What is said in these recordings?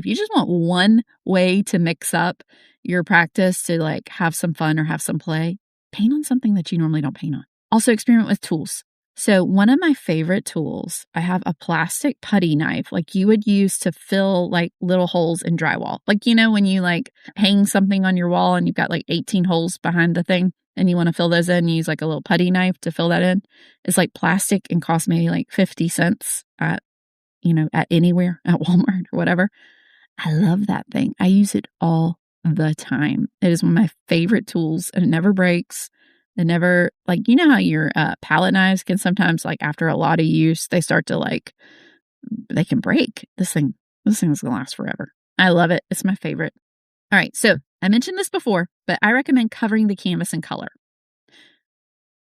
If you just want one way to mix up your practice to like have some fun or have some play, paint on something that you normally don't paint on. Also experiment with tools. So one of my favorite tools, I have a plastic putty knife like you would use to fill like little holes in drywall. Like, you know, when you like hang something on your wall and you've got like 18 holes behind the thing and you want to fill those in, you use like a little putty knife to fill that in. It's like plastic and costs maybe like 50 cents at, you know, at anywhere, at Walmart or whatever. I love that thing. I use it all the time. It is one of my favorite tools and it never breaks. It never, like, you know how your palette knives can sometimes, like, after a lot of use, they start to, like, they can break. This thing is going to last forever. I love it. It's my favorite. All right. So I mentioned this before, but I recommend covering the canvas in color.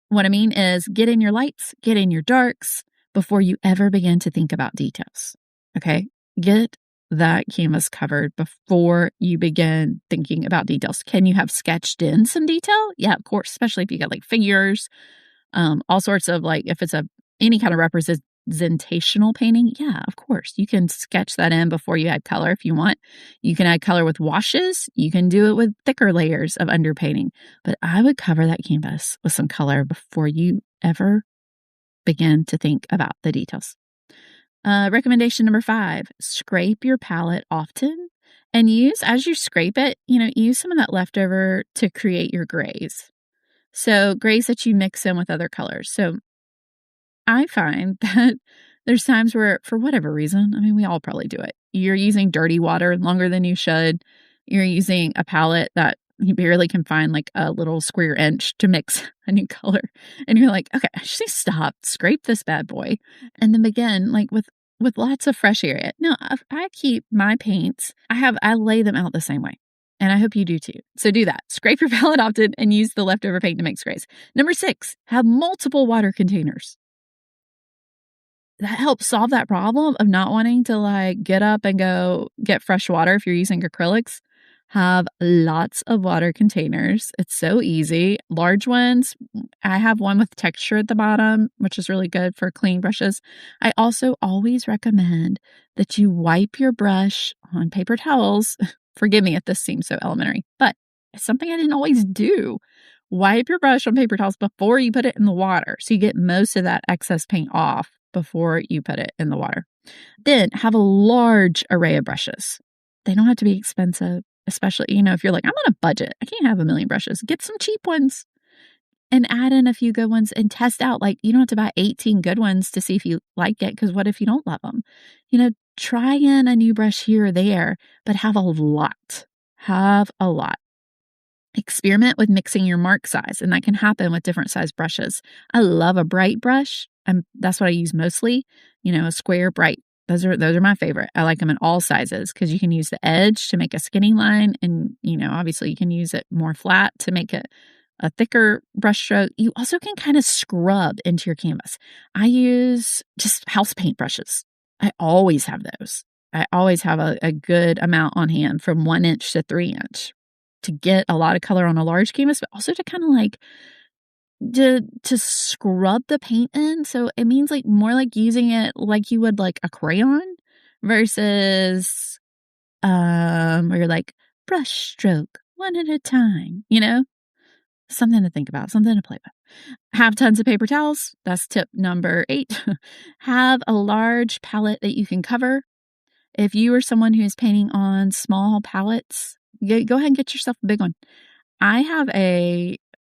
What I mean is get in your lights, get in your darks before you ever begin to think about details. Okay. Get that canvas covered before you begin thinking about details. Can you have sketched in some detail? Yeah, of course, especially if you got like figures, all sorts of like, if it's any kind of representational painting, yeah, of course, you can sketch that in before you add color if you want. You can add color with washes. You can do it with thicker layers of underpainting, but I would cover that canvas with some color before you ever begin to think about the details. Recommendation number 5, scrape your palette often and as you scrape it, you know, use some of that leftover to create your grays. So grays that you mix in with other colors. So I find that there's times where, for whatever reason, I mean, we all probably do it. You're using dirty water longer than you should. You're using a palette that you barely can find like a little square inch to mix a new color. And you're like, okay, I should stop, scrape this bad boy, and then begin like with lots of fresh area. Now, I keep my paints, I lay them out the same way. And I hope you do too. So do that. Scrape your palette often and use the leftover paint to make sprays. Number 6, have multiple water containers. That helps solve that problem of not wanting to like get up and go get fresh water if you're using acrylics. Have lots of water containers. It's so easy. Large ones, I have one with texture at the bottom, which is really good for clean brushes. I also always recommend that you wipe your brush on paper towels. Forgive me if this seems so elementary, but it's something I didn't always do. Wipe your brush on paper towels before you put it in the water so you get most of that excess paint off before you put it in the water. Then have a large array of brushes. They don't have to be expensive. Especially, you know, if you're like, I'm on a budget, I can't have a million brushes. Get some cheap ones and add in a few good ones and test out. Like, you don't have to buy 18 good ones to see if you like it, because what if you don't love them? You know, try in a new brush here or there, but have a lot. Have a lot. Experiment with mixing your mark size, and that can happen with different size brushes. I love a bright brush. That's what I use mostly. You know, a square, bright. Those are my favorite. I like them in all sizes because you can use the edge to make a skinny line, and you know, obviously you can use it more flat to make it a thicker brush stroke. You also can kind of scrub into your canvas. I use just house paint brushes. I always have those. I always have a good amount on hand from 1 inch to 3 inch to get a lot of color on a large canvas, but also to kind of like to scrub the paint in. So it means like more like using it like you would like a crayon versus where you're like brush stroke one at a time, you know? Something to think about, something to play with. Have tons of paper towels. That's tip number 8. Have a large palette that you can cover. If you are someone who's painting on small palettes, go ahead and get yourself a big one. I have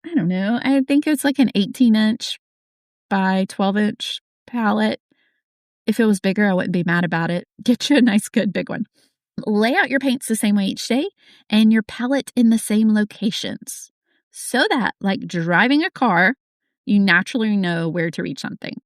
I don't know, I think it's like an 18-inch by 12-inch palette. If it was bigger, I wouldn't be mad about it. Get you a nice, good big one. Lay out your paints the same way each day and your palette in the same locations so that, like driving a car, you naturally know where to reach something.